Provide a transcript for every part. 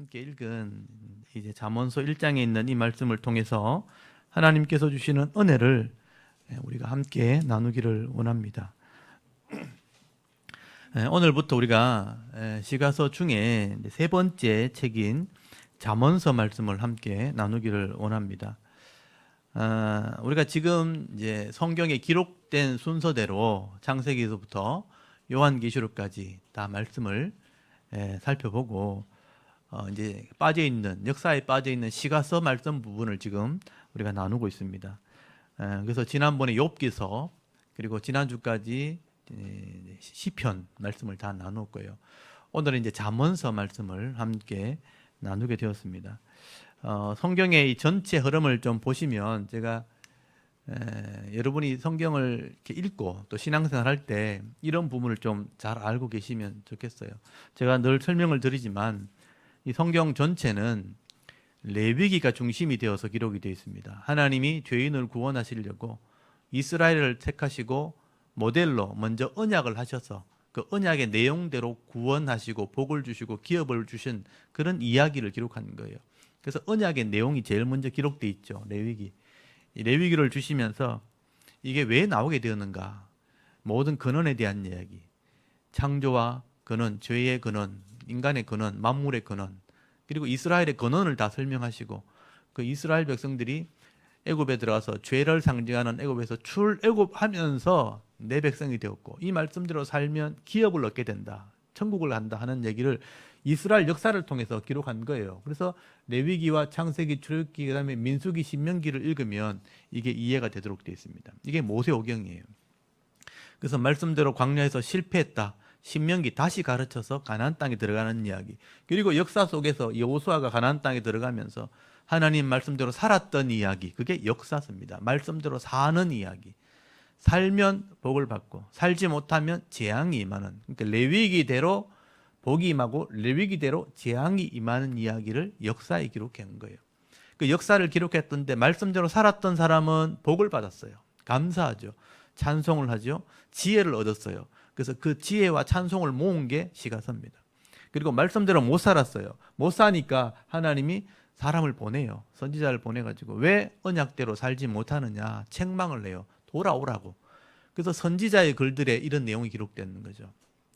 함께 읽은 이제 잠언서 1장에 있는 이 말씀을 통해서 하나님께서 주시는 은혜를 우리가 함께 나누기를 원합니다. 오늘부터 우리가 시가서 중에 세 번째 책인 잠언서 말씀을 함께 나누기를 원합니다. 우리가 지금 이제 성경에 기록된 순서대로 창세기에서부터 요한계시록까지 다 말씀을 살펴보고 이제 빠져 있는 역사에 빠져 있는 시가서 말씀 부분을 지금 우리가 나누고 있습니다. 그래서 지난번에 욥기서 그리고 지난주까지 시편 말씀을 다 나누었고요. 오늘은 이제 잠언서 말씀을 함께 나누게 되었습니다. 성경의 이 전체 흐름을 좀 보시면 제가 여러분이 성경을 이렇게 읽고 또 신앙생활 할 때 이런 부분을 좀 잘 알고 계시면 좋겠어요. 제가 늘 설명을 드리지만 이 성경 전체는 레위기가 중심이 되어서 기록이 되어 있습니다. 하나님이 죄인을 구원하시려고 이스라엘을 택하시고 모델로 먼저 언약을 하셔서 그 언약의 내용대로 구원하시고 복을 주시고 기업을 주신 그런 이야기를 기록한 거예요. 그래서 언약의 내용이 제일 먼저 기록되어 있죠. 레위기. 이 레위기를 주시면서 이게 왜 나오게 되었는가? 모든 근원에 대한 이야기. 창조와 근원, 죄의 근원, 인간의 근원, 만물의 근원, 그리고 이스라엘의 근원을 다 설명하시고 그 이스라엘 백성들이 애굽에 들어가서 죄를 상징하는 애굽에서 출애굽하면서 내 백성이 되었고 이 말씀대로 살면 기업을 얻게 된다. 천국을 간다 하는 얘기를 이스라엘 역사를 통해서 기록한 거예요. 그래서 레위기와 창세기, 출애굽기, 그다음에 민수기, 신명기를 읽으면 이게 이해가 되도록 되어 있습니다. 이게 모세오경이에요. 그래서 말씀대로 광야에서 실패했다. 신명기 다시 가르쳐서 가나안 땅에 들어가는 이야기. 그리고 역사 속에서 여호수아가 가나안 땅에 들어가면서 하나님 말씀대로 살았던 이야기. 그게 역사입니다. 말씀대로 사는 이야기. 살면 복을 받고 살지 못하면 재앙이 임하는. 그러니까 레위기대로 복이 임하고 레위기대로 재앙이 임하는 이야기를 역사에 기록한 거예요. 그 역사를 기록했던데 말씀대로 살았던 사람은 복을 받았어요. 감사하죠. 찬송을 하죠. 지혜를 얻었어요. 그래서 그 지혜와 찬송을 모은 게 시가서입니다. 그리고 말씀대로 못 살았어요. 못 사니까 하나님이 사람을 보내요. 선지자를 보내가지고 왜 언약대로 살지 못하느냐 책망을 내요. 돌아오라고. 그래서 선지자의 글들에 이런 내용이 기록되는 거죠.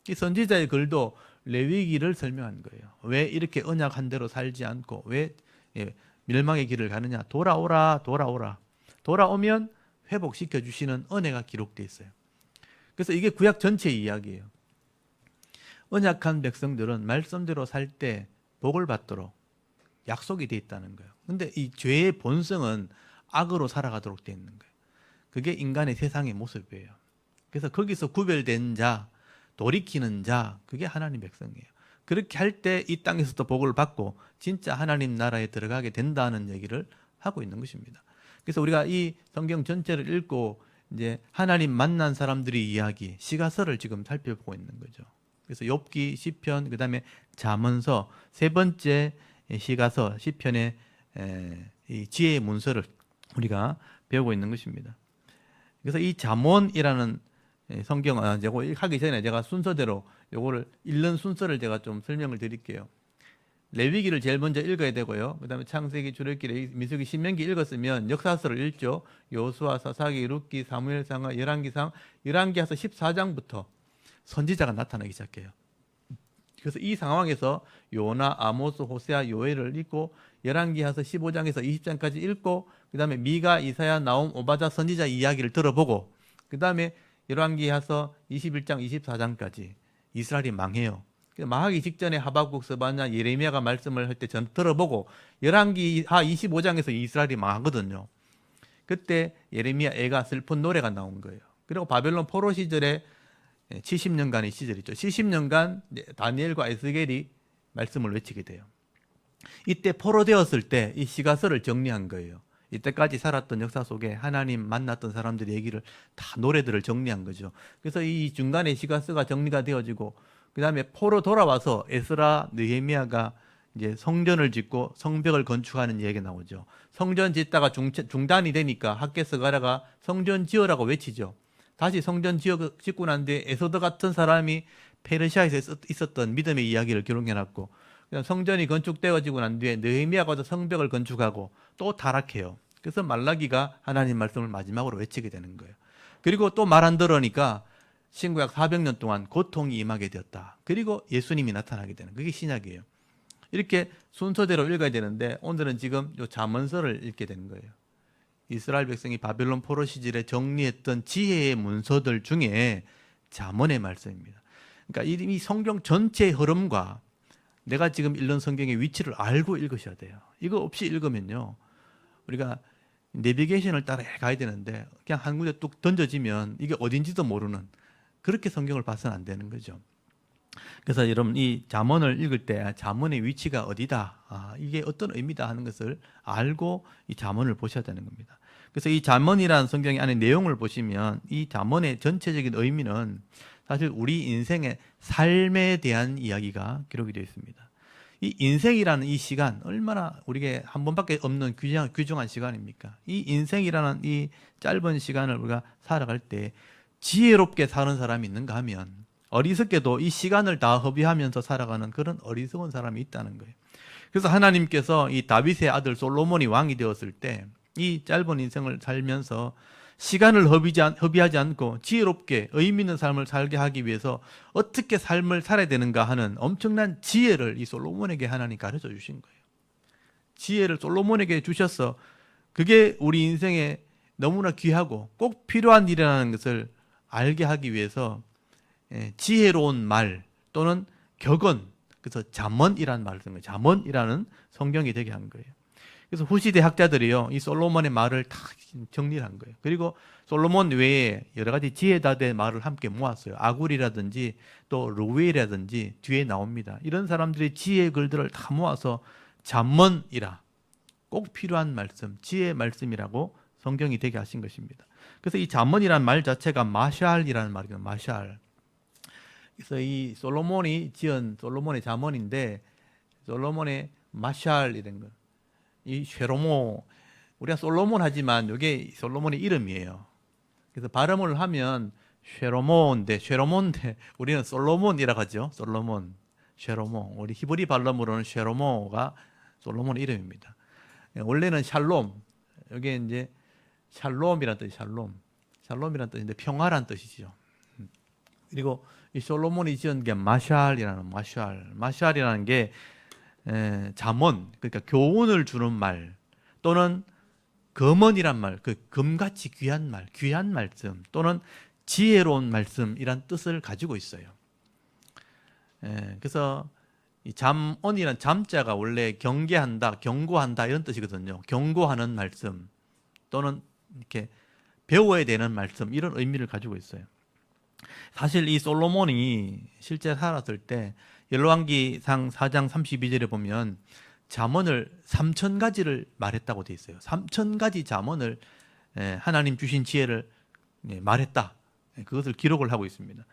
이 선지자의 글도 레위기를 설명한 거예요. 왜 이렇게 언약한 대로 살지 않고 왜 멸망의 길을 가느냐. 돌아오라, 돌아오라. 돌아오면 회복시켜 주시는 은혜가 기록되어 있어요. 그래서 이게 구약 전체의 이야기예요. 언약한 백성들은 말씀대로 살 때 복을 받도록 약속이 되어 있다는 거예요. 근데 이 죄의 본성은 악으로 살아가도록 되어 있는 거예요. 그게 인간의 세상의 모습이에요. 그래서 거기서 구별된 자, 돌이키는 자, 그게 하나님 백성이에요. 그렇게 할 때 이 땅에서도 복을 받고 진짜 하나님 나라에 들어가게 된다는 얘기를 하고 있는 것입니다. 그래서 우리가 이 성경 전체를 읽고 이제 하나님 만난 사람들의 이야기, 시가서를 지금 살펴보고 있는 거죠. 그래서 욥기, 시편, 그다음에 잠언서 세 번째 시가서, 시편의 이 지혜의 문서를 우리가 배우고 있는 것입니다. 그래서 이 잠언이라는 성경 제가 하기 전에 제가 순서대로 요거를 읽는 순서를 제가 좀 설명을 드릴게요. 레위기를 제일 먼저 읽어야 되고요. 그다음에 창세기, 출애굽기, 민수기, 신명기 읽었으면 역사서를 읽죠. 여호수아, 사사기, 룻기, 사무엘상하, 열왕기상, 열왕기하서 14장부터 선지자가 나타나기 시작해요. 그래서 이 상황에서 요나, 아모스, 호세아, 요엘을 읽고 열왕기하서 15장에서 20장까지 읽고 그다음에 미가, 이사야, 나움, 오바자 선지자 이야기를 들어보고 그다음에 열왕기하서 21장, 24장까지 이스라엘이 망해요. 망하기 직전에 하박국, 스바냐, 예레미야가 말씀을 할 때 전 들어보고 열왕기하 25장에서 이스라엘이 망하거든요. 그때 예레미야 애가 슬픈 노래가 나온 거예요. 그리고 바벨론 포로 시절에 70년간의 시절이죠. 70년간 다니엘과 에스겔이 말씀을 외치게 돼요. 이때 포로되었을 때 이 시가서를 정리한 거예요. 이때까지 살았던 역사 속에 하나님 만났던 사람들의 얘기를 다 노래들을 정리한 거죠. 그래서 이 중간에 시가서가 정리가 되어지고 그 다음에 포로 돌아와서 에스라, 느헤미야가 이제 성전을 짓고 성벽을 건축하는 얘기가 나오죠. 성전 짓다가 중단이 되니까 학개서가랴가 성전 지어라고 외치죠. 다시 성전 짓고 난 뒤에 에소드 같은 사람이 페르시아에서 있었던 믿음의 이야기를 기록해놨고 성전이 건축되어지고 난 뒤에 느헤미야가 성벽을 건축하고 또 타락해요. 그래서 말라기가 하나님 말씀을 마지막으로 외치게 되는 거예요. 그리고 또 말 안 들으니까 신구약 400년 동안 고통이 임하게 되었다. 그리고 예수님이 나타나게 되는 그게 신약이에요. 이렇게 순서대로 읽어야 되는데 오늘은 지금 이 잠언서를 읽게 되는 거예요. 이스라엘 백성이 바벨론 포로 시절에 정리했던 지혜의 문서들 중에 잠언의 말씀입니다. 그러니까 이 성경 전체의 흐름과 내가 지금 읽는 성경의 위치를 알고 읽으셔야 돼요. 이거 없이 읽으면요, 우리가 내비게이션을 따라 가야 되는데 그냥 한 군데 뚝 던져지면 이게 어딘지도 모르는, 그렇게 성경을 봐서는 안 되는 거죠. 그래서 여러분, 이 잠언을 읽을 때 잠언의 위치가 어디다, 이게 어떤 의미다 하는 것을 알고 이 잠언을 보셔야 되는 겁니다. 그래서 이 잠언이라는 성경의 안에 내용을 보시면 이 잠언의 전체적인 의미는 사실 우리 인생의 삶에 대한 이야기가 기록이 되어 있습니다. 이 인생이라는 이 시간, 얼마나 우리에게 한 번밖에 없는 귀중한 시간입니까? 이 인생이라는 이 짧은 시간을 우리가 살아갈 때 지혜롭게 사는 사람이 있는가 하면 어리석게도 이 시간을 다 허비하면서 살아가는 그런 어리석은 사람이 있다는 거예요. 그래서 하나님께서 이 다윗의 아들 솔로몬이 왕이 되었을 때 이 짧은 인생을 살면서 시간을 허비하지 않고 지혜롭게 의미 있는 삶을 살게 하기 위해서 어떻게 삶을 살아야 되는가 하는 엄청난 지혜를 이 솔로몬에게 하나님 가르쳐 주신 거예요. 지혜를 솔로몬에게 주셔서 그게 우리 인생에 너무나 귀하고 꼭 필요한 일이라는 것을 알게 하기 위해서 지혜로운 말 또는 격언, 그래서 잠언이라는 말을 쓴 거예요. 잠언이라는 성경이 되게 한 거예요. 그래서 후시대 학자들이요, 이 솔로몬의 말을 다 정리를 한 거예요. 그리고 솔로몬 외에 여러 가지 지혜자들의 말을 함께 모았어요. 아굴이라든지 또 루웨이라든지 뒤에 나옵니다. 이런 사람들의 지혜의 글들을 다 모아서 잠언이라, 꼭 필요한 말씀, 지혜의 말씀이라고 성경이 되게 하신 것입니다. 그래서 이 잠언이라는 말 자체가 마샬이라는 말이에요. 마샬. 그래서 이 솔로몬이 지은 솔로몬의 잠언인데 솔로몬의 마샬 이런 거. 이 쉐로모, 우리가 솔로몬 하지만 이게 솔로몬의 이름이에요. 그래서 발음을 하면 쉐로몬인데 우리는 솔로몬이라고 하죠. 솔로몬, 쉐로모. 우리 히브리 발음으로는 쉐로모가 솔로몬의 이름입니다. 원래는 샬롬, 여기 이제 샬롬이라는 뜻이 샬롬이라는 뜻인데 평화란 뜻이죠. 그리고 이 솔로몬이 지은 게 마샬이라는 게 잠언, 그러니까 교훈을 주는 말 또는 금언이란 말, 그 금같이 귀한 말, 귀한 말씀 또는 지혜로운 말씀이란 뜻을 가지고 있어요. 그래서 이 잠언이란 잠자가 원래 경계한다, 경고한다 이런 뜻이거든요. 경고하는 말씀 또는 이렇게 배워야 되는 말씀, 이런 의미를 가지고 있어요. 사실 이 솔로몬이 실제 살았을 때 열왕기상 4장 32절에 보면 잠언을 3,000가지를 말했다고 돼 있어요. 3,000가지 잠언을 하나님 주신 지혜를 말했다. 그것을 기록을 하고 있습니다.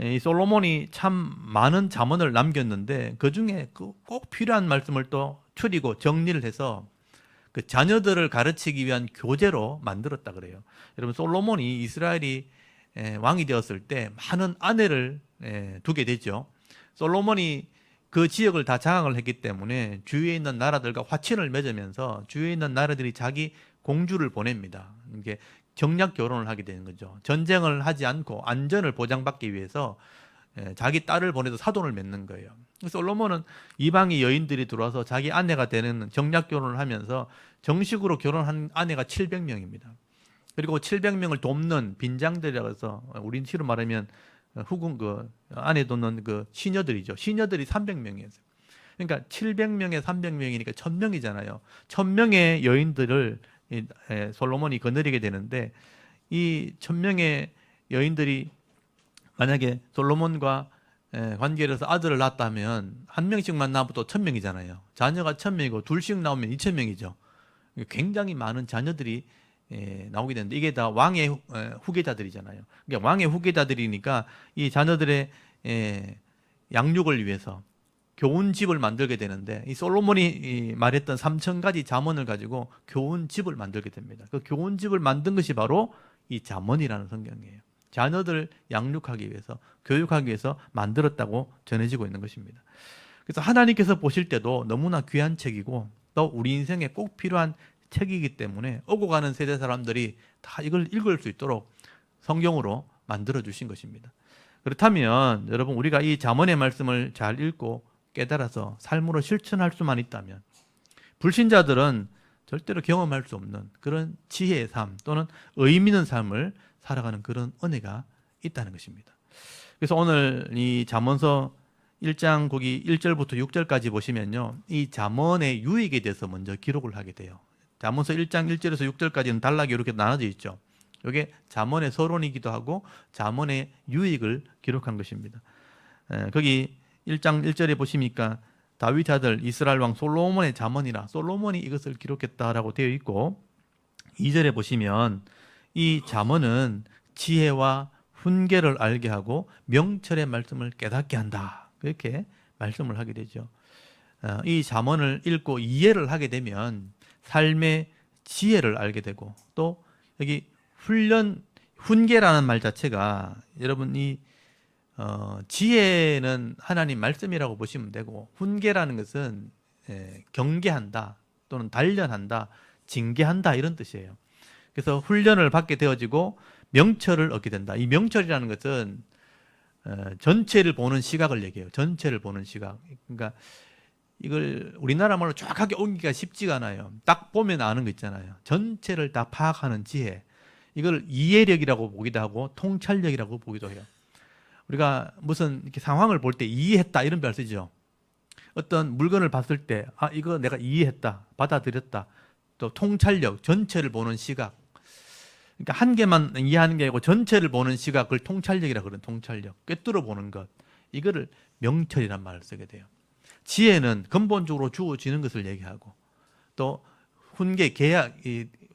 이 솔로몬이 참 많은 잠언을 남겼는데 그 중에 꼭 필요한 말씀을 또 추리고 정리를 해서 그 자녀들을 가르치기 위한 교재로 만들었다 그래요. 여러분, 솔로몬이 이스라엘이 왕이 되었을 때 많은 아내를 두게 되죠. 솔로몬이 그 지역을 다 장악을 했기 때문에 주위에 있는 나라들과 화친을 맺으면서 주위에 있는 나라들이 자기 공주를 보냅니다. 이게 정략 결혼을 하게 되는 거죠. 전쟁을 하지 않고 안전을 보장받기 위해서 자기 딸을 보내서 사돈을 맺는 거예요. 솔로몬은 이방의 여인들이 들어와서 자기 아내가 되는 정략 결혼을 하면서 정식으로 결혼한 아내가 700명입니다. 그리고 700명을 돕는 빈장들이라고 해서 우리 시로 말하면 후궁 그 안에 돕는 그 시녀들이죠. 시녀들이 300명이었어요. 그러니까 700명에 300명이니까 1000명이잖아요. 1000명의 여인들을 솔로몬이 거느리게 되는데 이 1000명의 여인들이 만약에 솔로몬과 관계를 해서 아들을 낳았다면 한 명씩만 낳으면 또 1000명이잖아요. 자녀가 1000명이고 둘씩 나오면 2000명이죠. 굉장히 많은 자녀들이 나오게 되는데 이게 다 왕의 후계자들이잖아요. 그러니까 왕의 후계자들이니까 이 자녀들의 양육을 위해서 교훈집을 만들게 되는데 이 솔로몬이 말했던 3,000가지 잠언을 가지고 교훈집을 만들게 됩니다. 그 교훈집을 만든 것이 바로 이 잠언이라는 성경이에요. 자녀들 양육하기 위해서, 교육하기 위해서 만들었다고 전해지고 있는 것입니다. 그래서 하나님께서 보실 때도 너무나 귀한 책이고 또 우리 인생에 꼭 필요한 책이기 때문에 오고 가는 세대 사람들이 다 이걸 읽을 수 있도록 성경으로 만들어 주신 것입니다. 그렇다면 여러분, 우리가 이 잠언의 말씀을 잘 읽고 깨달아서 삶으로 실천할 수만 있다면 불신자들은 절대로 경험할 수 없는 그런 지혜의 삶 또는 의미 있는 삶을 살아가는 그런 은혜가 있다는 것입니다. 그래서 오늘 이 잠언서 1장 거기 1절부터 6절까지 보시면요, 이 잠언의 유익에 대해서 먼저 기록을 하게 돼요. 잠언서 1장 1절에서 6절까지는 단락이 이렇게 나눠져 있죠. 이게 잠언의 서론이기도 하고 잠언의 유익을 기록한 것입니다. 거기 1장 1절에 보시니까 다윗 아들 이스라엘 왕 솔로몬의 잠언이라 솔로몬이 이것을 기록했다라고 되어 있고, 2절에 보시면 이 잠언은 지혜와 훈계를 알게 하고 명철의 말씀을 깨닫게 한다, 그렇게 말씀을 하게 되죠. 이 잠언을 읽고 이해를 하게 되면 삶의 지혜를 알게 되고, 또 여기 훈계라는 말 자체가 여러분 이 지혜는 하나님 말씀이라고 보시면 되고, 훈계라는 것은 경계한다 또는 단련한다, 징계한다 이런 뜻이에요. 그래서 훈련을 받게 되어지고 명철을 얻게 된다. 이 명철이라는 것은 전체를 보는 시각을 얘기해요. 전체를 보는 시각. 그러니까 이걸 우리나라 말로 정확하게 옮기기가 쉽지가 않아요. 딱 보면 아는 거 있잖아요. 전체를 다 파악하는 지혜. 이걸 이해력이라고 보기도 하고 통찰력이라고 보기도 해요. 우리가 무슨 이렇게 상황을 볼 때 이해했다 이런 말 쓰죠. 어떤 물건을 봤을 때 이거 내가 이해했다, 받아들였다. 또 통찰력, 전체를 보는 시각. 그러니까 한 개만 이해하는 게 아니고 전체를 보는 시각을 통찰력이라고 그러는, 통찰력. 꿰뚫어 보는 것. 이거를 명철이란 말을 쓰게 돼요. 지혜는 근본적으로 주어지는 것을 얘기하고, 또 훈계, 계약,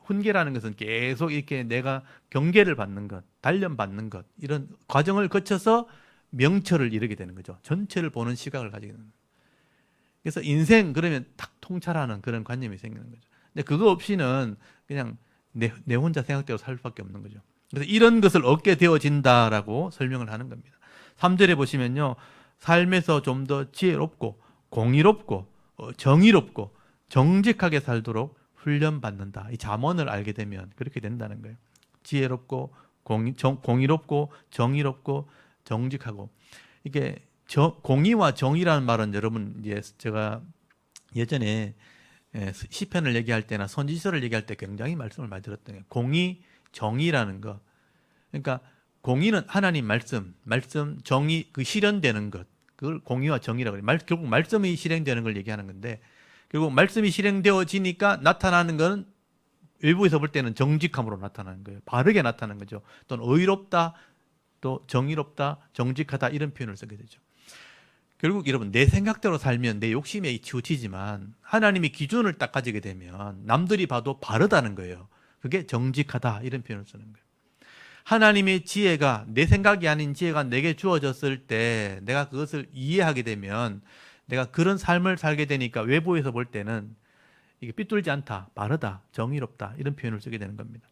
훈계라는 것은 계속 이렇게 내가 경계를 받는 것, 단련받는 것, 이런 과정을 거쳐서 명철을 이루게 되는 거죠. 전체를 보는 시각을 가지게 되는 거죠. 그래서 인생 그러면 딱 통찰하는 그런 관념이 생기는 거죠. 근데 그거 없이는 그냥 내 혼자 생각대로 살 수밖에 없는 거죠. 그래서 이런 것을 얻게 되어진다라고 설명을 하는 겁니다. 3절에 보시면요, 삶에서 좀 더 지혜롭고 공의롭고 정의롭고 정직하게 살도록 훈련받는다. 이 잠언을 알게 되면 그렇게 된다는 거예요. 지혜롭고 공의롭고 정의롭고 정직하고. 이게 공의와 정의라는 말은 여러분, 이제 제가 예전에 시편을 얘기할 때나 선지서를 얘기할 때 굉장히 말씀을 많이 들었던 거예요. 공의, 정의라는 거. 그러니까 공의는 하나님 말씀, 정의, 그 실현되는 것. 그걸 공의와 정의라고 해요. 결국 말씀이 실행되는 걸 얘기하는 건데, 결국 말씀이 실행되어지니까 나타나는 것은 외부에서 볼 때는 정직함으로 나타나는 거예요. 바르게 나타나는 거죠. 또는 의롭다, 또 정의롭다, 정직하다 이런 표현을 쓰게 되죠. 결국 여러분, 내 생각대로 살면 내 욕심에 치우치지만 하나님이 기준을 딱 가지게 되면 남들이 봐도 바르다는 거예요. 그게 정직하다 이런 표현을 쓰는 거예요. 하나님의 지혜가, 내 생각이 아닌 지혜가 내게 주어졌을 때 내가 그것을 이해하게 되면 내가 그런 삶을 살게 되니까 외부에서 볼 때는 이게 삐뚤지 않다, 바르다, 정의롭다 이런 표현을 쓰게 되는 겁니다.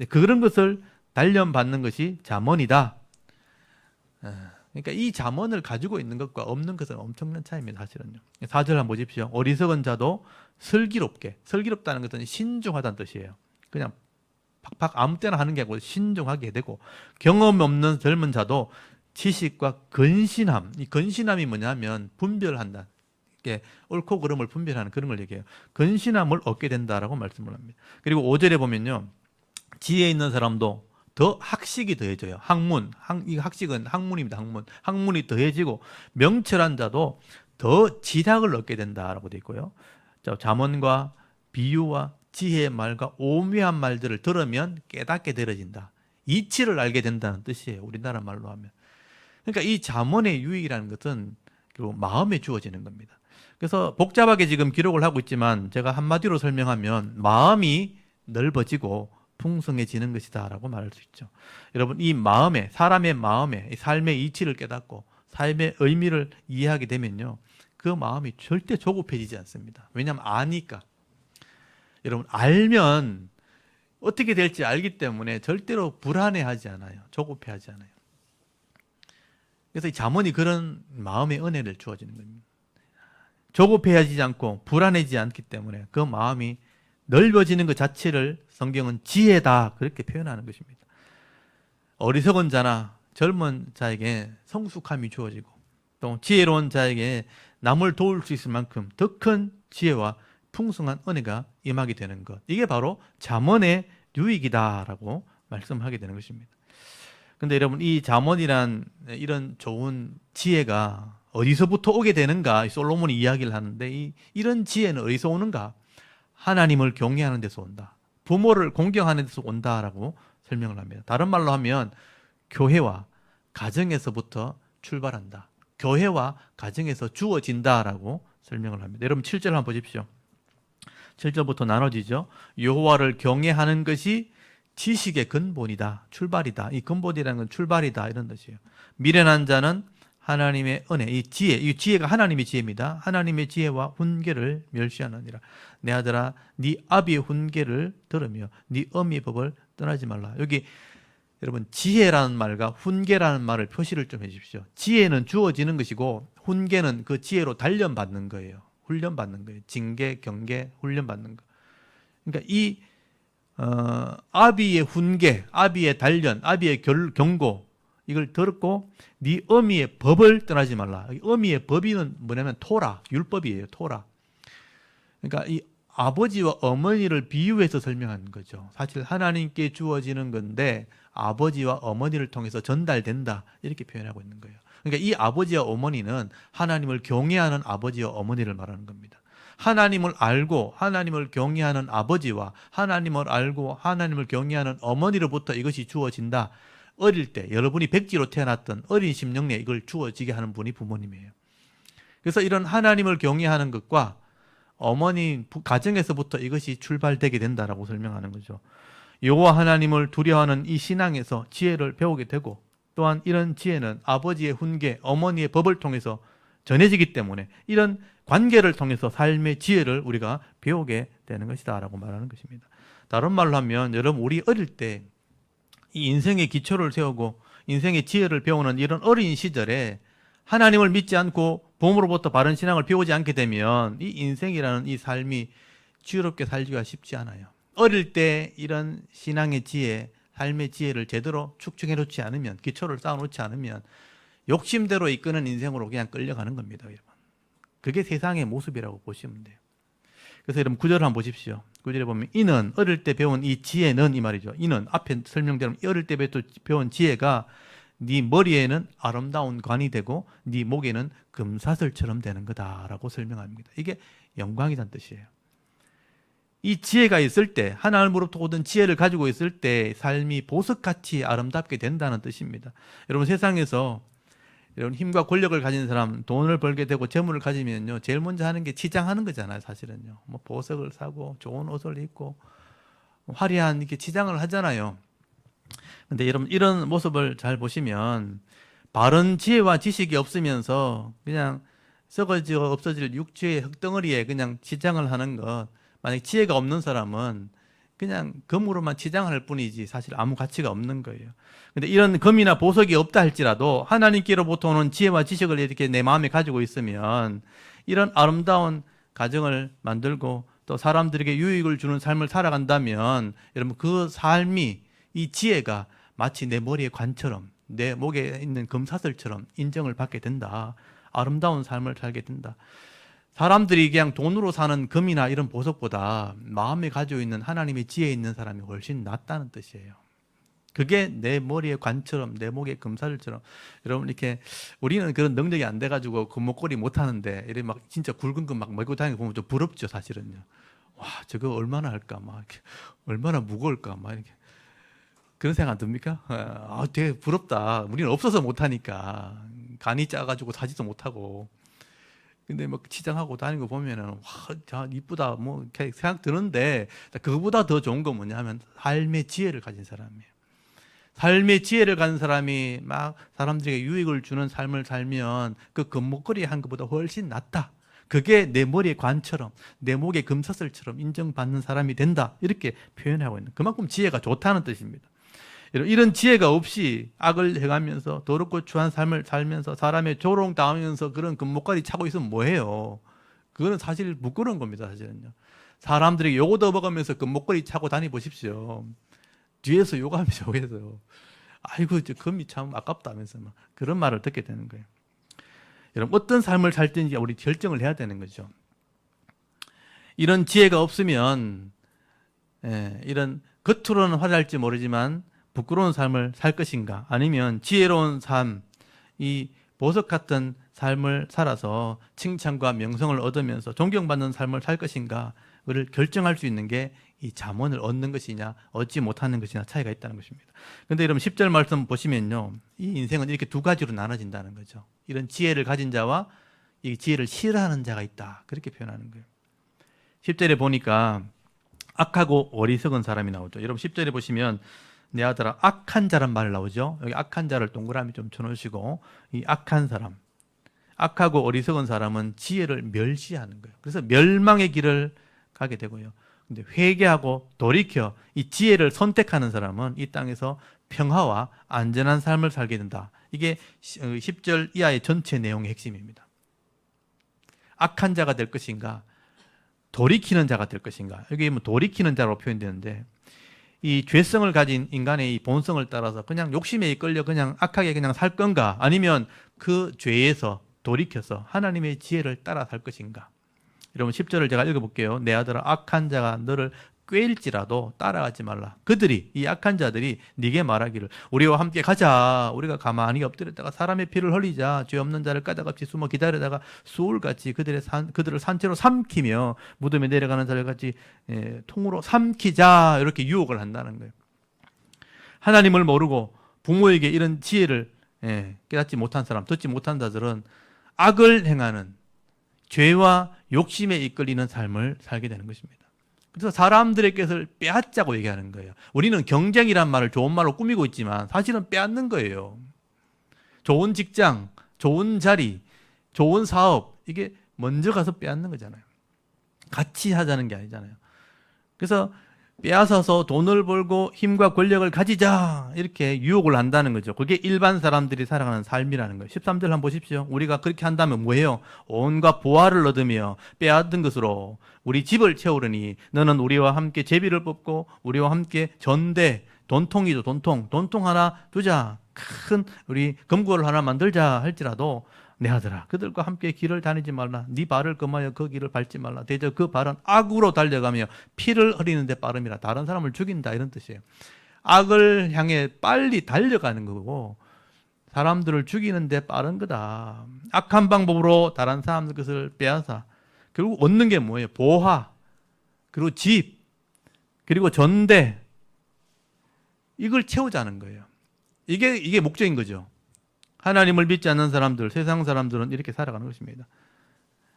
그런 것을 단련받는 것이 잠언이다. 그러니까 이 잠언을 가지고 있는 것과 없는 것은 엄청난 차이입니다. 사실은요. 4절 한번 보십시오. 어리석은 자도 슬기롭다는 것은 신중하다는 뜻이에요. 그냥 팍팍 아무 때나 하는 게 아니고 신중하게 되고, 경험 없는 젊은 자도 지식과 근신함, 이 근신함이 뭐냐면 분별한다. 이게 옳고 그름을 분별하는 그런 걸 얘기해요. 근신함을 얻게 된다라고 말씀을 합니다. 그리고 5절에 보면요, 지혜 있는 사람도 더 학식이 더해져요. 이 학식은 학문입니다. 학문이 더해지고 명철한 자도 더 지략을 얻게 된다라고 되어 있고요. 잠언과 비유와 지혜의 말과 오묘한 말들을 들으면 깨닫게 되어진다. 이치를 알게 된다는 뜻이에요. 우리나라 말로 하면. 그러니까 이 잠언의 유익이라는 것은 결국 마음에 주어지는 겁니다. 그래서 복잡하게 지금 기록을 하고 있지만 제가 한마디로 설명하면 마음이 넓어지고 풍성해지는 것이다 라고 말할 수 있죠. 여러분, 이 마음에, 사람의 마음에 삶의 이치를 깨닫고 삶의 의미를 이해하게 되면요, 그 마음이 절대 조급해지지 않습니다. 왜냐하면 아니까. 여러분, 알면 어떻게 될지 알기 때문에 절대로 불안해하지 않아요. 조급해하지 않아요. 그래서 이 잠언이 그런 마음의 은혜를 주어지는 겁니다. 조급해하지 않고 불안해지지 않기 때문에 그 마음이 넓어지는 것 자체를 성경은 지혜다 그렇게 표현하는 것입니다. 어리석은 자나 젊은 자에게 성숙함이 주어지고 또 지혜로운 자에게 남을 도울 수 있을 만큼 더 큰 지혜와 풍성한 은혜가 임하게 되는 것. 이게 바로 잠언의 유익이다라고 말씀하게 되는 것입니다. 근데 여러분, 이 잠언이란 이런 좋은 지혜가 어디서부터 오게 되는가? 솔로몬이 이야기를 하는데 이런 지혜는 어디서 오는가? 하나님을 경외하는 데서 온다. 부모를 공경하는 데서 온다라고 설명을 합니다. 다른 말로 하면 교회와 가정에서부터 출발한다. 교회와 가정에서 주어진다라고 설명을 합니다. 여러분 7절 한번 보십시오. 7절부터 나눠지죠. 여호와를 경외하는 것이 지식의 근본이다. 출발이다. 이 근본이라는 건 출발이다. 이런 뜻이에요. 미련한 자는 하나님의 은혜, 이 지혜가 하나님의 지혜입니다. 하나님의 지혜와 훈계를 멸시하느니라. 내 아들아, 네 아비의 훈계를 들으며 네 어미의 법을 떠나지 말라. 여기 여러분 지혜라는 말과 훈계라는 말을 표시를 좀 해주십시오. 지혜는 주어지는 것이고 훈계는 그 지혜로 단련받는 거예요. 훈련받는 거예요. 징계, 경계, 훈련받는 거. 그러니까 이 아비의 훈계, 아비의 단련, 아비의 경고 이걸 들었고 네 어미의 법을 떠나지 말라. 어미의 법이는 뭐냐면 토라, 율법이에요. 토라. 그러니까 이 아버지와 어머니를 비유해서 설명하는 거죠. 사실 하나님께 주어지는 건데 아버지와 어머니를 통해서 전달된다 이렇게 표현하고 있는 거예요. 그러니까 이 아버지와 어머니는 하나님을 경외하는 아버지와 어머니를 말하는 겁니다. 하나님을 알고 하나님을 경외하는 아버지와 하나님을 알고 하나님을 경외하는 어머니로부터 이것이 주어진다. 어릴 때 여러분이 백지로 태어났던 어린 심령에 이걸 주어지게 하는 분이 부모님이에요. 그래서 이런 하나님을 경외하는 것과 어머니 가정에서부터 이것이 출발되게 된다라고 설명하는 거죠. 여호와 하나님을 두려워하는 이 신앙에서 지혜를 배우게 되고 또한 이런 지혜는 아버지의 훈계, 어머니의 법을 통해서 전해지기 때문에 이런 관계를 통해서 삶의 지혜를 우리가 배우게 되는 것이다 라고 말하는 것입니다. 다른 말로 하면 여러분 우리 어릴 때 이 인생의 기초를 세우고 인생의 지혜를 배우는 이런 어린 시절에 하나님을 믿지 않고 부모로부터 바른 신앙을 배우지 않게 되면 이 인생이라는 이 삶이 지혜롭게 살기가 쉽지 않아요. 어릴 때 이런 신앙의 지혜, 삶의 지혜를 제대로 축적해 놓지 않으면, 기초를 쌓아 놓지 않으면 욕심대로 이끄는 인생으로 그냥 끌려가는 겁니다. 여러분. 그게 세상의 모습이라고 보시면 돼요. 그래서 여러분 9절을 한번 보십시오. 9절에 보면 이는 어릴 때 배운 이 지혜는 이 말이죠. 이는 앞에 설명대로 어릴 때 배운 지혜가 네 머리에는 아름다운 관이 되고 네 목에는 금사슬처럼 되는 거다라고 설명합니다. 이게 영광이란 뜻이에요. 이 지혜가 있을 때 하나님으로부터 오던 지혜를 가지고 있을 때 삶이 보석같이 아름답게 된다는 뜻입니다. 여러분 세상에서 여러분 힘과 권력을 가진 사람, 돈을 벌게 되고 재물을 가지면요 제일 먼저 하는 게 치장하는 거잖아요. 사실은요. 뭐 보석을 사고 좋은 옷을 입고 화려한 이렇게 치장을 하잖아요. 근데 여러분 이런 모습을 잘 보시면 바른 지혜와 지식이 없으면서 그냥 썩어지고 없어질 육체의 흙덩어리에 그냥 치장을 하는 것, 만약 지혜가 없는 사람은 그냥 금으로만 치장할 뿐이지 사실 아무 가치가 없는 거예요. 근데 이런 금이나 보석이 없다 할지라도 하나님께로부터 오는 지혜와 지식을 이렇게 내 마음에 가지고 있으면 이런 아름다운 가정을 만들고 또 사람들에게 유익을 주는 삶을 살아간다면 여러분 그 삶이, 이 지혜가 마치 내 머리의 관처럼 내 목에 있는 금사슬처럼 인정을 받게 된다. 아름다운 삶을 살게 된다. 사람들이 그냥 돈으로 사는 금이나 이런 보석보다 마음에 가지고 있는 하나님의 지혜 있는 사람이 훨씬 낫다는 뜻이에요. 그게 내 머리의 관처럼 내 목의 금사슬처럼. 여러분 이렇게 우리는 그런 능력이 안 돼가지고 금목걸이 못 하는데 이렇게 막 진짜 굵은 거 막 메고 다니는 거 보면 좀 부럽죠 사실은요. 와 저거 얼마나 할까 막 이렇게 얼마나 무거울까 막 이렇게 그런 생각 안 듭니까? 아 되게 부럽다. 우리는 없어서 못 하니까 간이 짜가지고 사지도 못하고. 근데 막 치장하고 다니는 거 보면은 와, 자 이쁘다 뭐 생각 드는데 그거보다 더 좋은 건 뭐냐 하면 삶의 지혜를 가진 사람이에요. 삶의 지혜를 가진 사람이 막 사람들에게 유익을 주는 삶을 살면 그 금목걸이 한 것보다 훨씬 낫다. 그게 내 머리의 관처럼 내 목의 금사슬처럼 인정받는 사람이 된다. 이렇게 표현하고 있는, 그만큼 지혜가 좋다는 뜻입니다. 이런 지혜가 없이 악을 행하면서 더럽고 추한 삶을 살면서 사람의 조롱당하면서 그런 금목걸이 차고 있으면 뭐해요? 그거는 사실 부끄러운 겁니다, 사실은요. 사람들이 요거 얻어먹으면서 그 목걸이 차고 다니보십시오. 뒤에서 욕하면서 욕해서 아이고 저 금이 참 아깝다면서 막 그런 말을 듣게 되는 거예요. 여러분 어떤 삶을 살든지 우리 결정을 해야 되는 거죠. 이런 지혜가 없으면 이런 겉으로는 화려할지 모르지만 부끄러운 삶을 살 것인가, 아니면 지혜로운 삶, 이 보석 같은 삶을 살아서 칭찬과 명성을 얻으면서 존경받는 삶을 살 것인가를 결정할 수 있는 게 이 잠언을 얻는 것이냐 얻지 못하는 것이냐 차이가 있다는 것입니다. 그런데 여러분 10절 말씀 보시면요, 이 인생은 이렇게 두 가지로 나눠진다는 거죠. 이런 지혜를 가진 자와 이 지혜를 싫어하는 자가 있다, 그렇게 표현하는 거예요. 10절에 보니까 악하고 어리석은 사람이 나오죠. 여러분 10절에 보시면 내 아들아 악한 자란 말 나오죠. 여기 악한 자를 동그라미 좀 쳐놓으시고, 이 악한 사람, 악하고 어리석은 사람은 지혜를 멸시하는 거예요. 그래서 멸망의 길을 가게 되고요. 근데 회개하고 돌이켜 이 지혜를 선택하는 사람은 이 땅에서 평화와 안전한 삶을 살게 된다. 이게 10절 이하의 전체 내용의 핵심입니다. 악한 자가 될 것인가, 돌이키는 자가 될 것인가. 여기 뭐 돌이키는 자로 표현되는데, 이 죄성을 가진 인간의 이 본성을 따라서 그냥 욕심에 이끌려 그냥 악하게 그냥 살 건가, 아니면 그 죄에서 돌이켜서 하나님의 지혜를 따라 살 것인가. 여러분 10절을 제가 읽어볼게요. 내 아들아 악한 자가 너를 꾀일지라도 따라가지 말라. 그들이, 이 악한 자들이 네게 말하기를 우리와 함께 가자. 우리가 가만히 엎드렸다가 사람의 피를 흘리자. 죄 없는 자를 까닭없이 숨어 기다리다가 수울같이 그들을 산채로 삼키며 무덤에 내려가는 자를 같이 통으로 삼키자. 이렇게 유혹을 한다는 거예요. 하나님을 모르고 부모에게 이런 지혜를 깨닫지 못한 사람, 듣지 못한 자들은 악을 행하는, 죄와 욕심에 이끌리는 삶을 살게 되는 것입니다. 그래서 사람들의 것을 빼앗자고 얘기하는 거예요. 우리는 경쟁이란 말을 좋은 말로 꾸미고 있지만 사실은 빼앗는 거예요. 좋은 직장, 좋은 자리, 좋은 사업, 이게 먼저 가서 빼앗는 거잖아요. 같이 하자는 게 아니잖아요. 그래서 빼앗아서 돈을 벌고 힘과 권력을 가지자, 이렇게 유혹을 한다는 거죠. 그게 일반 사람들이 살아가는 삶이라는 거예요. 13절 한번 보십시오. 우리가 그렇게 한다면 뭐예요? 온갖 보화를 얻으며 빼앗은 것으로 우리 집을 채우려니 너는 우리와 함께 제비를 뽑고 우리와 함께 전대, 돈통이죠. 돈통 하나 두자. 큰 우리 금고를 하나 만들자 할지라도 내 아들아 그들과 함께 길을 다니지 말라. 네 발을 금하여 그 길을 밟지 말라. 대저 그 발은 악으로 달려가며 피를 흘리는 데 빠름이라. 다른 사람을 죽인다, 이런 뜻이에요. 악을 향해 빨리 달려가는 거고 사람들을 죽이는 데 빠른 거다. 악한 방법으로 다른 사람들 것을 빼앗아 결국 얻는 게 뭐예요? 보화, 그리고 집, 그리고 전대, 이걸 채우자는 거예요. 이게 목적인 거죠. 하나님을 믿지 않는 사람들, 세상 사람들은 이렇게 살아가는 것입니다.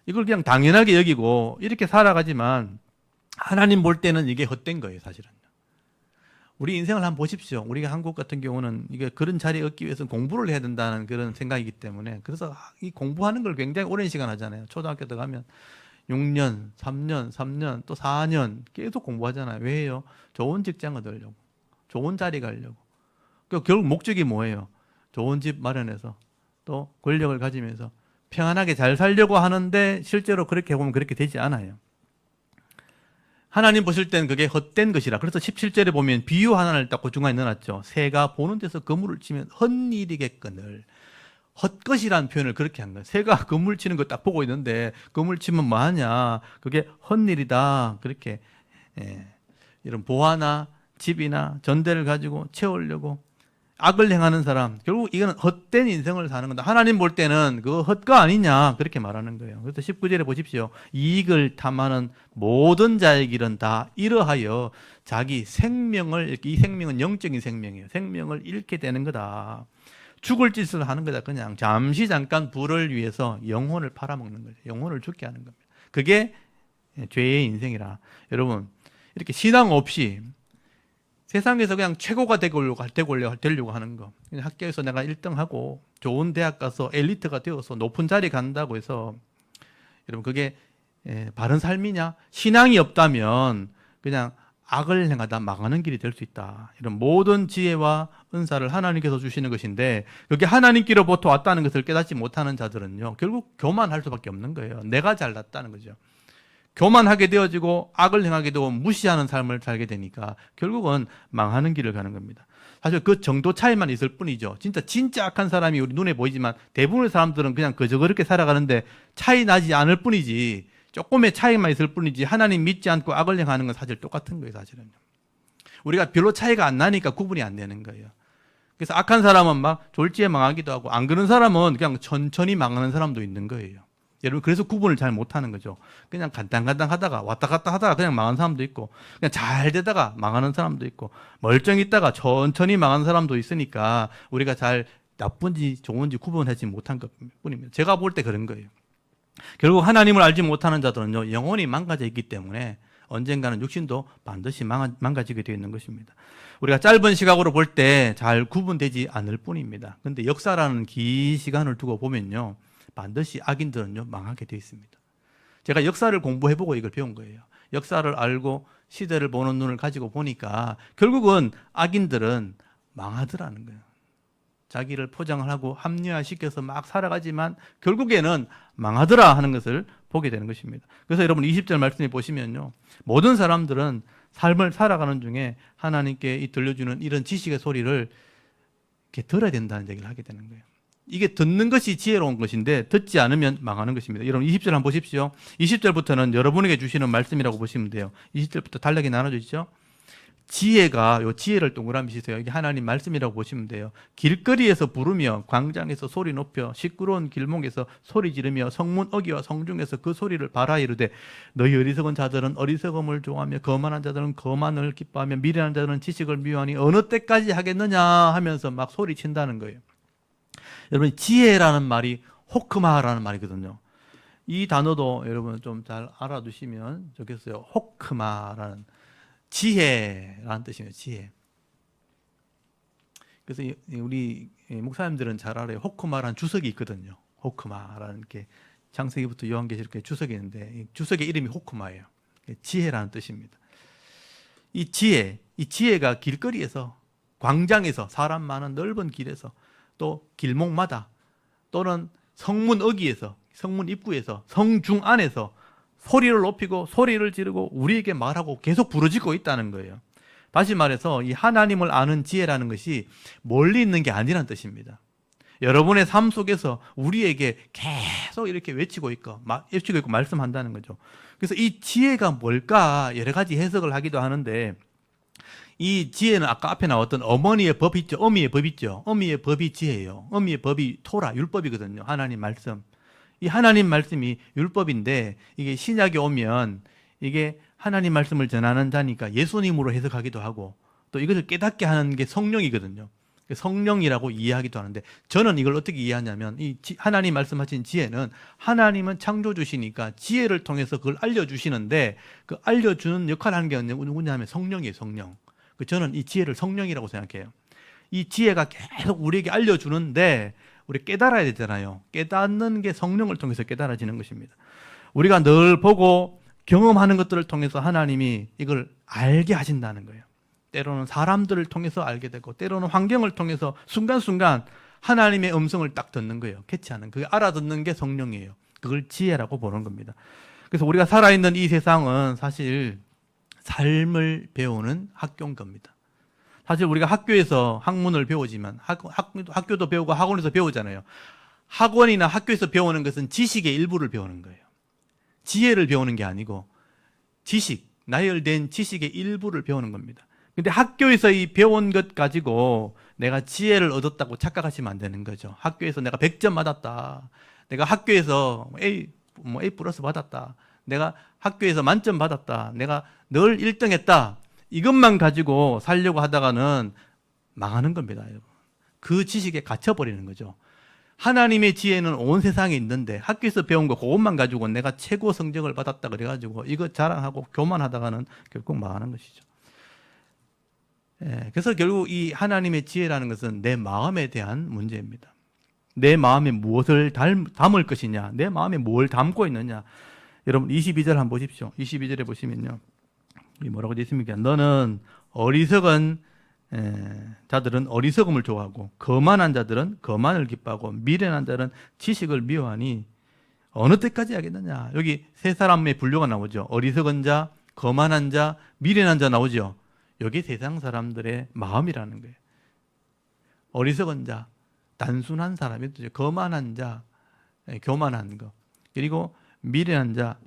이걸 그냥 당연하게 여기고 이렇게 살아가지만 하나님 볼 때는 이게 헛된 거예요, 사실은. 우리 인생을 한번 보십시오. 우리가 한국 같은 경우는 이게 그런 자리에 얻기 위해서는 공부를 해야 된다는 그런 생각이기 때문에, 그래서 이 공부하는 걸 굉장히 오랜 시간 하잖아요. 초등학교 들어가면 6년, 3년, 또 4년 계속 공부하잖아요. 왜 해요? 좋은 직장 얻으려고, 좋은 자리 가려고. 그러니까 결국 목적이 뭐예요? 좋은 집 마련해서 또 권력을 가지면서 평안하게 잘 살려고 하는데 실제로 그렇게 보면 그렇게 되지 않아요. 하나님 보실 때는 그게 헛된 것이라. 그래서 17절에 보면 비유 하나를 딱 그 중간에 넣어놨죠. 새가 보는 데서 그물을 치면 헛일이겠거늘. 헛것이라는 표현을 그렇게 한 거예요. 새가 그물 치는 거 딱 보고 있는데 그물 치면 뭐하냐, 그게 헛일이다. 그렇게 이런 보화나 집이나 전대를 가지고 채우려고 악을 행하는 사람, 결국 이거는 헛된 인생을 사는 건데 하나님 볼 때는 그거 헛거 아니냐, 그렇게 말하는 거예요. 그래서 19절에 보십시오. 이익을 탐하는 모든 자의 길은 다 이러하여 자기 생명을, 이 생명은 영적인 생명이에요. 생명을 잃게 되는 거다. 죽을 짓을 하는 거다. 그냥 잠깐 부를 위해서 영혼을 팔아먹는 거죠. 영혼을 죽게 하는 겁니다. 그게 죄의 인생이라. 여러분, 이렇게 신앙 없이 세상에서 그냥 최고가 되려고 하는 거, 그냥 학교에서 내가 1등하고 좋은 대학 가서 엘리트가 되어서 높은 자리 간다고 해서, 여러분 그게 바른 삶이냐? 신앙이 없다면 그냥 악을 행하다 망하는 길이 될 수 있다. 이런 모든 지혜와 은사를 하나님께서 주시는 것인데, 여기 하나님께로부터 왔다는 것을 깨닫지 못하는 자들은요, 결국 교만할 수밖에 없는 거예요. 내가 잘났다는 거죠. 교만하게 되어지고 악을 행하게 되고 무시하는 삶을 살게 되니까 결국은 망하는 길을 가는 겁니다. 사실 그 정도 차이만 있을 뿐이죠. 진짜 악한 사람이 우리 눈에 보이지만 대부분의 사람들은 그냥 그저 그렇게 살아가는데 차이 나지 않을 뿐이지, 조금의 차이만 있을 뿐이지 하나님 믿지 않고 악을 행하는 건 사실 똑같은 거예요, 사실은. 우리가 별로 차이가 안 나니까 구분이 안 되는 거예요. 그래서 악한 사람은 막 졸지에 망하기도 하고, 안 그런 사람은 그냥 천천히 망하는 사람도 있는 거예요. 여러분, 그래서 구분을 잘 못하는 거죠. 그냥 간당간당 하다가 왔다 갔다 하다가 그냥 망하는 사람도 있고, 그냥 잘 되다가 망하는 사람도 있고, 멀쩡히 있다가 천천히 망하는 사람도 있으니까 우리가 잘 나쁜지 좋은지 구분하지 못한 것 뿐입니다. 제가 볼 때 그런 거예요. 결국 하나님을 알지 못하는 자들은요, 영혼이 망가져 있기 때문에 언젠가는 육신도 반드시 망가지게 되어 있는 것입니다. 우리가 짧은 시각으로 볼 때 잘 구분되지 않을 뿐입니다. 그런데 역사라는 긴 시간을 두고 보면요, 반드시 악인들은요, 망하게 되어 있습니다. 제가 역사를 공부해보고 이걸 배운 거예요. 역사를 알고 시대를 보는 눈을 가지고 보니까 결국은 악인들은 망하더라는 거예요. 자기를 포장을 하고 합리화시켜서 막 살아가지만 결국에는 망하더라 하는 것을 보게 되는 것입니다. 그래서 여러분 20절 말씀에 보시면요, 모든 사람들은 삶을 살아가는 중에 하나님께 들려주는 이런 지식의 소리를 이렇게 들어야 된다는 얘기를 하게 되는 거예요. 이게 듣는 것이 지혜로운 것인데 듣지 않으면 망하는 것입니다. 여러분 20절 한번 보십시오. 20절부터는 여러분에게 주시는 말씀이라고 보시면 돼요. 20절부터 단락이 나눠져 있죠. 지혜가, 요 지혜를 동그라미 치세요. 이게 하나님 말씀이라고 보시면 돼요. 길거리에서 부르며 광장에서 소리 높여 시끄러운 길목에서 소리 지르며 성문 어귀와 성중에서 그 소리를 바라 이르되, 너희 어리석은 자들은 어리석음을 좋아하며 거만한 자들은 거만을 기뻐하며 미련한 자들은 지식을 미워하니 어느 때까지 하겠느냐 하면서 막 소리친다는 거예요. 여러분, 지혜라는 말이 호크마라는 말이거든요. 이 단어도 여러분 좀 잘 알아두시면 좋겠어요. 호크마라는, 지혜라는 뜻이에요. 지혜. 그래서 우리 목사님들은 잘 알아요. 호크마라는 주석이 있거든요. 호크마라는 게 창세기부터 요한계시록 주석이 있는데, 주석의 이름이 호크마예요. 지혜라는 뜻입니다. 이 지혜가 길거리에서, 광장에서, 사람 많은 넓은 길에서, 또 길목마다, 또는 성문 어귀에서, 성문 입구에서, 성중 안에서 소리를 높이고 소리를 지르고 우리에게 말하고 계속 부르짖고 있다는 거예요. 다시 말해서 이 하나님을 아는 지혜라는 것이 멀리 있는 게 아니라는 뜻입니다. 여러분의 삶 속에서 우리에게 계속 이렇게 외치고 있고 말씀한다는 거죠. 그래서 이 지혜가 뭘까 여러 가지 해석을 하기도 하는데, 이 지혜는 아까 앞에 나왔던 어머니의 법 있죠. 어미의 법 있죠. 어미의 법이 지혜예요. 어미의 법이 토라, 율법이거든요. 하나님 말씀. 이 하나님 말씀이 율법인데, 이게 신약에 오면 이게 하나님 말씀을 전하는 자니까 예수님으로 해석하기도 하고, 또 이것을 깨닫게 하는 게 성령이거든요. 성령이라고 이해하기도 하는데, 저는 이걸 어떻게 이해하냐면, 이 하나님 말씀하신 지혜는, 하나님은 창조주시니까 지혜를 통해서 그걸 알려주시는데, 그 알려주는 역할을 하는 게 누구냐면 성령이에요. 성령. 저는 이 지혜를 성령이라고 생각해요. 이 지혜가 계속 우리에게 알려주는데 우리 깨달아야 되잖아요. 깨닫는 게 성령을 통해서 깨달아지는 것입니다. 우리가 늘 보고 경험하는 것들을 통해서 하나님이 이걸 알게 하신다는 거예요. 때로는 사람들을 통해서 알게 되고, 때로는 환경을 통해서 순간순간 하나님의 음성을 딱 듣는 거예요. 캐치하는, 그게 알아듣는 게 성령이에요. 그걸 지혜라고 보는 겁니다. 그래서 우리가 살아있는 이 세상은 사실 삶을 배우는 학교인 겁니다. 사실 우리가 학교에서 학문을 배우지만, 학교도 배우고 학원에서 배우잖아요. 학원이나 학교에서 배우는 것은 지식의 일부를 배우는 거예요. 지혜를 배우는 게 아니고 지식, 나열된 지식의 일부를 배우는 겁니다. 근데 학교에서 이 배운 것 가지고 내가 지혜를 얻었다고 착각하시면 안 되는 거죠. 학교에서 내가 100점 받았다, 내가 학교에서 A 플러스 받았다, 내가 학교에서 만점 받았다, 내가 늘 1등 했다, 이것만 가지고 살려고 하다가는 망하는 겁니다, 여러분. 그 지식에 갇혀버리는 거죠. 하나님의 지혜는 온 세상에 있는데 학교에서 배운 거 그것만 가지고 내가 최고 성적을 받았다 그래가지고 이거 자랑하고 교만하다가는 결국 망하는 것이죠. 그래서 결국 이 하나님의 지혜라는 것은 내 마음에 대한 문제입니다. 내 마음에 무엇을 담을 것이냐, 내 마음에 뭘 담고 있느냐. 여러분 22절 한번 보십시오. 22절에 보시면요, 이 뭐라고 되어 있습니까? 너는 어리석은 자들은 어리석음을 좋아하고 거만한 자들은 거만을 기뻐하고 미련한 자는 지식을 미워하니 어느 때까지 하겠느냐. 여기 세 사람의 분류가 나오죠. 어리석은 자, 거만한 자, 미련한 자 나오죠. 여기 세상 사람들의 마음이라는 거예요. 어리석은 자, 단순한 사람이 죠. 거만한 자, 교만한 거. 그리고 미련한 자,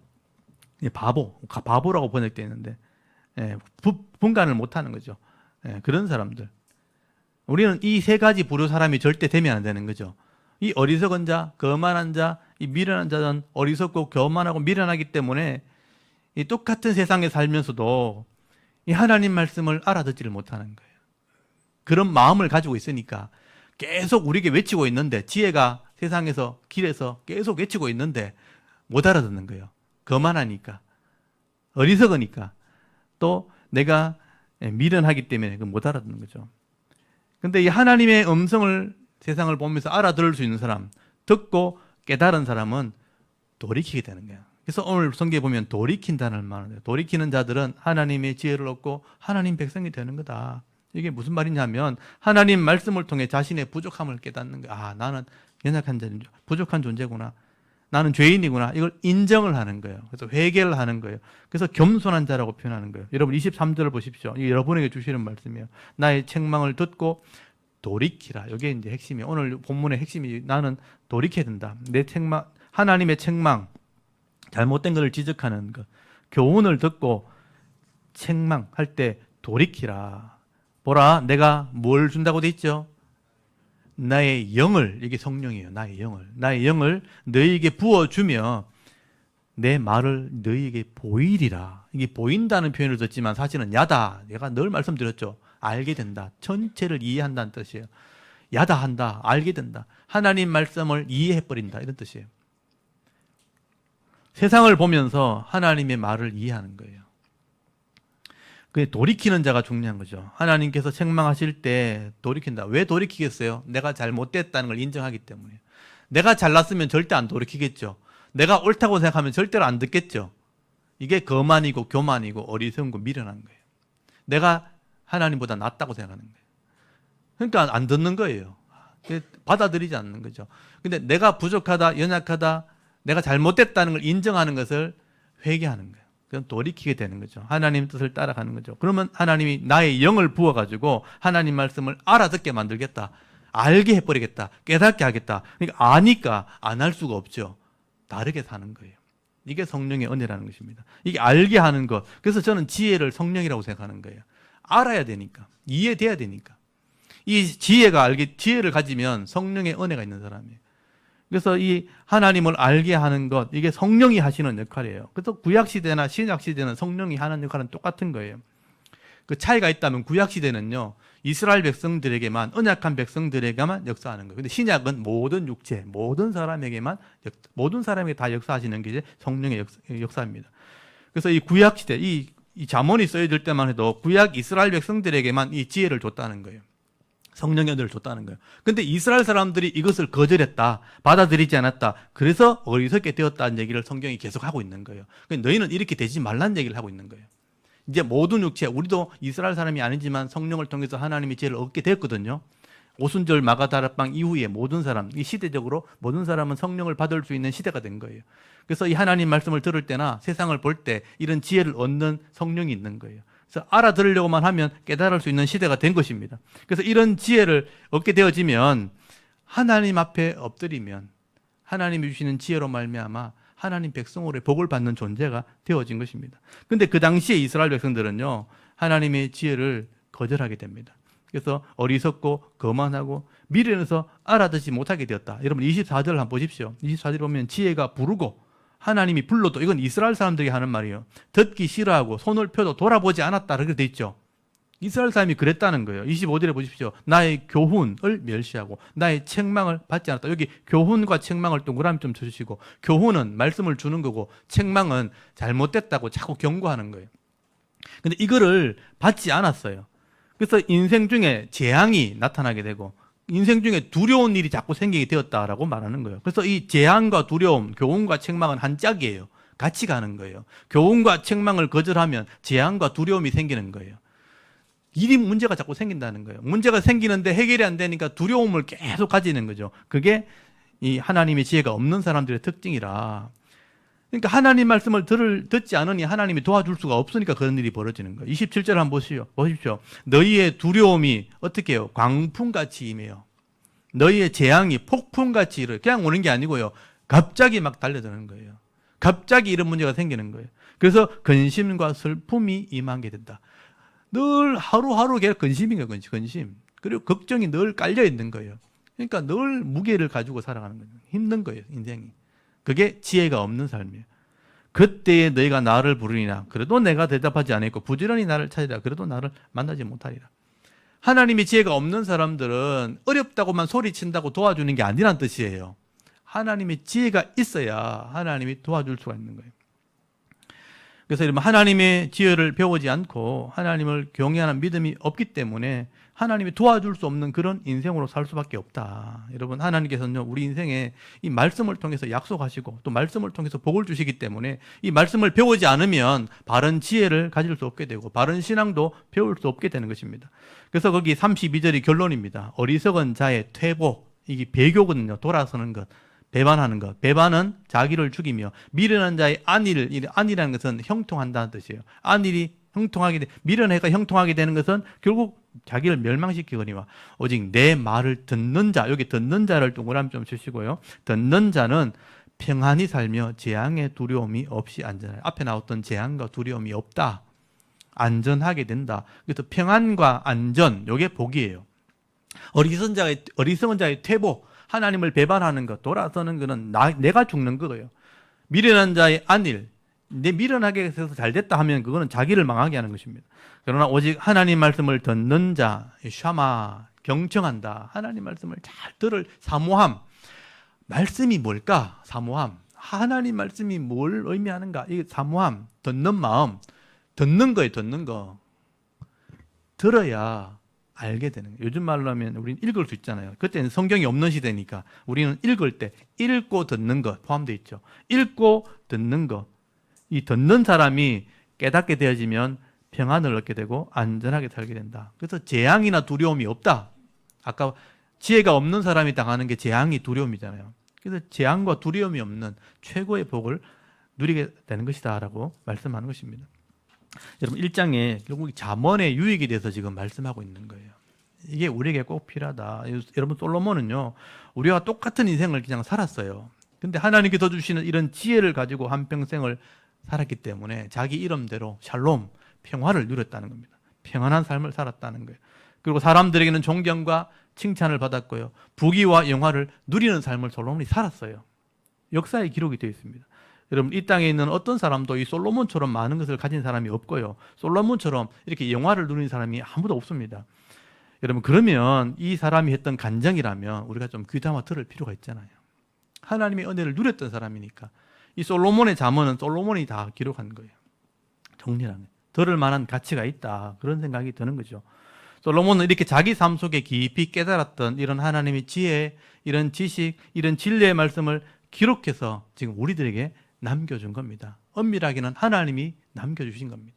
바보라고 번역되어 있는데 분간을 못하는 거죠. 그런 사람들. 우리는 이 세 가지 부류 사람이 절대 되면 안 되는 거죠. 이 어리석은 자, 거만한 자, 이 미련한 자는 어리석고 교만하고 미련하기 때문에 이 똑같은 세상에 살면서도 이 하나님 말씀을 알아듣지를 못하는 거예요. 그런 마음을 가지고 있으니까 계속 우리에게 외치고 있는데, 지혜가 세상에서 길에서 계속 외치고 있는데 못 알아듣는 거예요. 거만하니까, 어리석으니까, 또 내가 미련하기 때문에 못 알아듣는 거죠. 근데 이 하나님의 음성을 세상을 보면서 알아들을 수 있는 사람, 듣고 깨달은 사람은 돌이키게 되는 거예요. 그래서 오늘 성경에 보면 돌이킨다는 말을, 돌이키는 자들은 하나님의 지혜를 얻고 하나님 백성이 되는 거다. 이게 무슨 말이냐면 하나님 말씀을 통해 자신의 부족함을 깨닫는 거야. 아, 나는 연약한 자인, 부족한 존재구나. 나는 죄인이구나. 이걸 인정을 하는 거예요. 그래서 회개를 하는 거예요. 그래서 겸손한 자라고 표현하는 거예요. 여러분 23절을 보십시오. 이게 여러분에게 주시는 말씀이에요. 나의 책망을 듣고 돌이키라. 이게 이제 핵심이에요. 오늘 본문의 핵심이 나는 돌이켜야 된다. 내 책망, 하나님의 책망, 잘못된 것을 지적하는 것, 교훈을 듣고 책망할 때 돌이키라. 보라, 내가 뭘 준다고 돼 있죠? 나의 영을, 이게 성령이에요. 나의 영을 너희에게 부어주며 내 말을 너희에게 보이리라. 이게 보인다는 표현을 썼지만 사실은 야다. 내가 늘 말씀드렸죠. 알게 된다. 전체를 이해한다는 뜻이에요. 야다한다. 알게 된다. 하나님 말씀을 이해해버린다. 이런 뜻이에요. 세상을 보면서 하나님의 말을 이해하는 거예요. 그게 돌이키는 자가 중요한 거죠. 하나님께서 책망하실 때 돌이킨다. 왜 돌이키겠어요? 내가 잘못됐다는 걸 인정하기 때문에. 내가 잘났으면 절대 안 돌이키겠죠. 내가 옳다고 생각하면 절대로 안 듣겠죠. 이게 거만이고 교만이고 어리석고 미련한 거예요. 내가 하나님보다 낫다고 생각하는 거예요. 그러니까 안 듣는 거예요. 받아들이지 않는 거죠. 근데 내가 부족하다, 연약하다, 내가 잘못됐다는 걸 인정하는 것을 회개하는 거예요. 그럼 돌이키게 되는 거죠. 하나님 뜻을 따라가는 거죠. 그러면 하나님이 나의 영을 부어가지고 하나님 말씀을 알아듣게 만들겠다. 알게 해버리겠다. 깨닫게 하겠다. 그러니까 아니까 안 할 수가 없죠. 다르게 사는 거예요. 이게 성령의 은혜라는 것입니다. 이게 알게 하는 것. 그래서 저는 지혜를 성령이라고 생각하는 거예요. 알아야 되니까. 이해돼야 되니까. 이 지혜를 가지면 성령의 은혜가 있는 사람이에요. 그래서 이 하나님을 알게 하는 것, 이게 성령이 하시는 역할이에요. 그래서 구약시대나 신약시대는 성령이 하는 역할은 똑같은 거예요. 그 차이가 있다면 구약시대는요, 이스라엘 백성들에게만, 언약한 백성들에게만 역사하는 거예요. 근데 신약은 모든 육체, 모든 사람에게 다 역사하시는 게 이제 성령의 역사입니다. 그래서 이 구약시대, 이 잠언이 써질 때만 해도 구약 이스라엘 백성들에게만 이 지혜를 줬다는 거예요. 성령의 은혜를 줬다는 거예요. 근데 이스라엘 사람들이 이것을 거절했다, 받아들이지 않았다, 그래서 어리석게 되었다는 얘기를 성경이 계속 하고 있는 거예요. 너희는 이렇게 되지 말라는 얘기를 하고 있는 거예요. 이제 모든 육체, 우리도 이스라엘 사람이 아니지만 성령을 통해서 하나님의 지혜를 얻게 되었거든요. 오순절 마가다락방 이후에 모든 사람, 이 시대적으로 모든 사람은 성령을 받을 수 있는 시대가 된 거예요. 그래서 이 하나님 말씀을 들을 때나 세상을 볼 때 이런 지혜를 얻는 성령이 있는 거예요. 그래서 알아들으려고만 하면 깨달을 수 있는 시대가 된 것입니다. 그래서 이런 지혜를 얻게 되어지면 하나님 앞에 엎드리면 하나님이 주시는 지혜로 말미암아 하나님 백성으로의 복을 받는 존재가 되어진 것입니다. 그런데 그 당시에 이스라엘 백성들은요, 하나님의 지혜를 거절하게 됩니다. 그래서 어리석고 거만하고 미련해서 알아듣지 못하게 되었다. 여러분 24절을 한번 보십시오. 24절 보면 지혜가 부르고 하나님이 불러도, 이건 이스라엘 사람들이 하는 말이에요. 듣기 싫어하고 손을 펴도 돌아보지 않았다. 그렇게 돼 있죠. 이스라엘 사람이 그랬다는 거예요. 25절에 보십시오. 나의 교훈을 멸시하고 나의 책망을 받지 않았다. 여기 교훈과 책망을 동그라미 좀 쳐주시고, 교훈은 말씀을 주는 거고 책망은 잘못됐다고 자꾸 경고하는 거예요. 근데 이거를 받지 않았어요. 그래서 인생 중에 재앙이 나타나게 되고 인생 중에 두려운 일이 자꾸 생기게 되었다라고 말하는 거예요. 그래서 이 재앙과 두려움, 교훈과 책망은 한 짝이에요. 같이 가는 거예요. 교훈과 책망을 거절하면 재앙과 두려움이 생기는 거예요. 일이 문제가 자꾸 생긴다는 거예요. 문제가 생기는데 해결이 안 되니까 두려움을 계속 가지는 거죠. 그게 이 하나님의 지혜가 없는 사람들의 특징이라. 그러니까 하나님 말씀을 듣지 않으니 하나님이 도와줄 수가 없으니까 그런 일이 벌어지는 거예요. 27절 한번 보십시오. 너희의 두려움이 어떻게 해요? 광풍같이 임해요. 너희의 재앙이 폭풍같이 그냥 오는 게 아니고요. 갑자기 막 달려드는 거예요. 갑자기 이런 문제가 생기는 거예요. 그래서 근심과 슬픔이 임하게 된다. 늘 하루하루 계속 근심인 거예요. 근심. 그리고 걱정이 늘 깔려 있는 거예요. 그러니까 늘 무게를 가지고 살아가는 거예요. 힘든 거예요, 인생이. 그게 지혜가 없는 삶이에요. 그때에 너희가 나를 부르리나 그래도 내가 대답하지 않았고 부지런히 나를 찾으라 그래도 나를 만나지 못하리라. 하나님의 지혜가 없는 사람들은 어렵다고만 소리친다고 도와주는 게 아니란 뜻이에요. 하나님의 지혜가 있어야 하나님이 도와줄 수가 있는 거예요. 그래서 여러분 하나님의 지혜를 배우지 않고 하나님을 경외하는 믿음이 없기 때문에 하나님이 도와줄 수 없는 그런 인생으로 살 수밖에 없다. 여러분 하나님께서는 우리 인생에 이 말씀을 통해서 약속하시고 또 말씀을 통해서 복을 주시기 때문에 이 말씀을 배우지 않으면 바른 지혜를 가질 수 없게 되고 바른 신앙도 배울 수 없게 되는 것입니다. 그래서 거기 32절이 결론입니다. 어리석은 자의 퇴보, 이게 배교거든요. 돌아서는 것. 배반하는 것. 배반은 자기를 죽이며 미련한 자의 안일이라는 것은 형통한다는 뜻이에요. 안일이 형통하게 미련해가 형통하게 되는 것은 결국 자기를 멸망시키거니와 오직 내 말을 듣는 자, 여기 듣는 자를 동그라미 좀 주시고요. 듣는 자는 평안히 살며 재앙의 두려움이 없이 안전해요. 앞에 나왔던 재앙과 두려움이 없다. 안전하게 된다. 그래서 평안과 안전, 이게 복이에요. 어리석은 자의 퇴보, 하나님을 배반하는 것, 돌아서는 것은 내가 죽는 거예요. 미련한 자의 안일, 내 미련하게 해서 잘 됐다 하면 그거는 자기를 망하게 하는 것입니다. 그러나 오직 하나님 말씀을 듣는 자, 샤마, 경청한다. 하나님 말씀을 잘 들을 사모함. 말씀이 뭘까? 사모함. 하나님 말씀이 뭘 의미하는가? 이게 사모함, 듣는 마음, 듣는 거예요, 듣는 거. 들어야 알게 되는 거예요. 요즘 말로 하면 우리는 읽을 수 있잖아요. 그때는 성경이 없는 시대니까 우리는 읽을 때 읽고 듣는 것 포함되어 있죠. 읽고 듣는 것. 이 듣는 사람이 깨닫게 되어지면 평안을 얻게 되고 안전하게 살게 된다. 그래서 재앙이나 두려움이 없다. 아까 지혜가 없는 사람이 당하는 게 재앙이 두려움이잖아요. 그래서 재앙과 두려움이 없는 최고의 복을 누리게 되는 것이다 라고 말씀하는 것입니다. 여러분 1장에 결국 잠언의 유익에 대해서 지금 말씀하고 있는 거예요. 이게 우리에게 꼭 필요하다. 여러분 솔로몬은요, 우리와 똑같은 인생을 그냥 살았어요. 근데 하나님께서 주시는 이런 지혜를 가지고 한평생을 살았기 때문에 자기 이름대로 샬롬, 평화를 누렸다는 겁니다. 평안한 삶을 살았다는 거예요. 그리고 사람들에게는 존경과 칭찬을 받았고요. 부귀와 영화를 누리는 삶을 솔로몬이 살았어요. 역사에 기록이 되어 있습니다. 여러분 이 땅에 있는 어떤 사람도 이 솔로몬처럼 많은 것을 가진 사람이 없고요. 솔로몬처럼 이렇게 영화를 누리는 사람이 아무도 없습니다. 여러분 그러면 이 사람이 했던 간증이라면 우리가 좀 귀담아 들을 필요가 있잖아요. 하나님의 은혜를 누렸던 사람이니까. 이 솔로몬의 잠언은 솔로몬이 다 기록한 거예요. 정리하면 들을 만한 가치가 있다. 그런 생각이 드는 거죠. 솔로몬은 이렇게 자기 삶 속에 깊이 깨달았던 이런 하나님의 지혜, 이런 지식, 이런 진리의 말씀을 기록해서 지금 우리들에게 남겨준 겁니다. 엄밀하게는 하나님이 남겨주신 겁니다.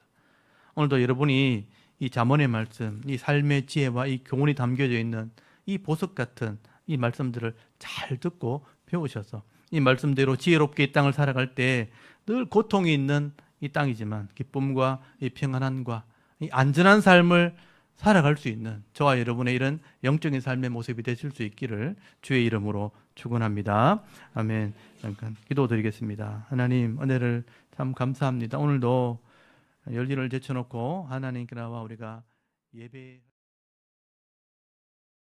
오늘도 여러분이 이 잠언의 말씀, 이 삶의 지혜와 이 교훈이 담겨져 있는 이 보석 같은 이 말씀들을 잘 듣고 배우셔서 이 말씀대로 지혜롭게 이 땅을 살아갈 때 늘 고통이 있는 이 땅이지만 기쁨과 이 평안함과 이 안전한 삶을 살아갈 수 있는 저와 여러분의 이런 영적인 삶의 모습이 되실 수 있기를 주의 이름으로 축원합니다. 아멘. 잠깐 기도드리겠습니다. 하나님 은혜를 참 감사합니다. 오늘도 열일을 제쳐놓고 하나님께 나와 우리가 예배